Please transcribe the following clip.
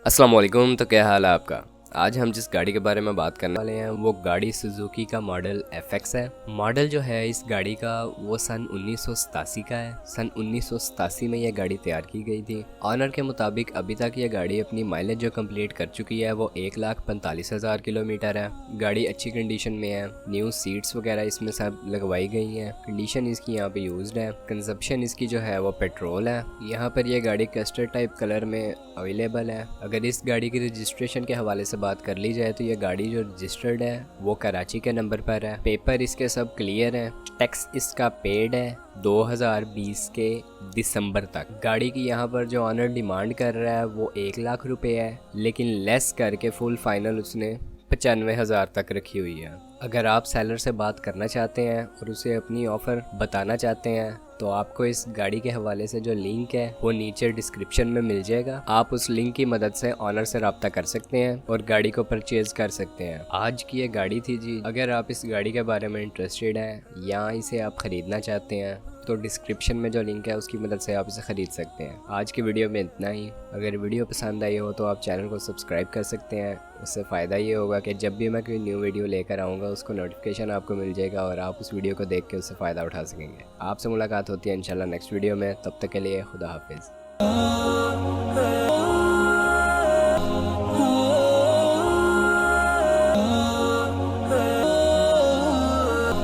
अस्सलाम वालेकुम। तो क्या हाल है आपका। आज हम जिस गाड़ी के बारे में बात करने वाले हैं वो गाड़ी सुजुकी का मॉडल FX है। मॉडल जो है इस गाड़ी का वो सन 1987 का है। सन 1987 में यह गाड़ी तैयार की गई थी। ऑनर के मुताबिक अभी तक ये गाड़ी अपनी माइलेज जो कंप्लीट कर चुकी है वो 1,45,000 किलोमीटर है। गाड़ी अच्छी कंडीशन में है। न्यू सीट्स वगैरह इसमें सब लगवाई गई हैं। कंडीशन इसकी यहाँ पे यूज्ड है। कंजप्शन इसकी जो है वो पेट्रोल है। यहाँ पर यह गाड़ी कस्टर्ड टाइप कलर में अवेलेबल है। अगर इस गाड़ी की रजिस्ट्रेशन के हवाले से बात कर ली जाए तो ये गाड़ी जो रजिस्टर्ड है वो कराची के नंबर पर है। पेपर इसके सब क्लियर है। टैक्स इसका पेड है 2020 के दिसंबर तक। गाड़ी की यहाँ पर जो ऑनर डिमांड कर रहा है वो 1,00,000 रुपये है, लेकिन लेस करके फुल फाइनल उसने 95,000 तक रखी हुई है। अगर आप सेलर से बात करना चाहते हैं और उसे अपनी ऑफ़र बताना चाहते हैं तो आपको इस गाड़ी के हवाले से जो लिंक है वो नीचे डिस्क्रिप्शन में मिल जाएगा। आप उस लिंक की मदद से ऑनर से रब्ता कर सकते हैं और गाड़ी को परचेज कर सकते हैं। आज की ये गाड़ी थी जी। अगर आप इस गाड़ी के बारे में इंटरेस्टेड हैं या इसे आप ख़रीदना चाहते हैं तो डिस्क्रिप्शन में जो लिंक है उसकी मदद से आप इसे ख़रीद सकते हैं। आज की वीडियो में इतना ही। अगर वीडियो पसंद आई हो तो आप चैनल को सब्सक्राइब कर सकते हैं। उससे फ़ायदा ये होगा कि जब भी मैं कोई न्यू वीडियो लेकर आऊँगा उसको नोटिफिकेशन आपको मिल जाएगा और आप उस वीडियो को देख के उससे फ़ायदा उठा सकेंगे। आपसे मुलाकात होती है इंशाल्लाह नेक्स्ट वीडियो में। तब तक के लिए खुदा हाफिज़।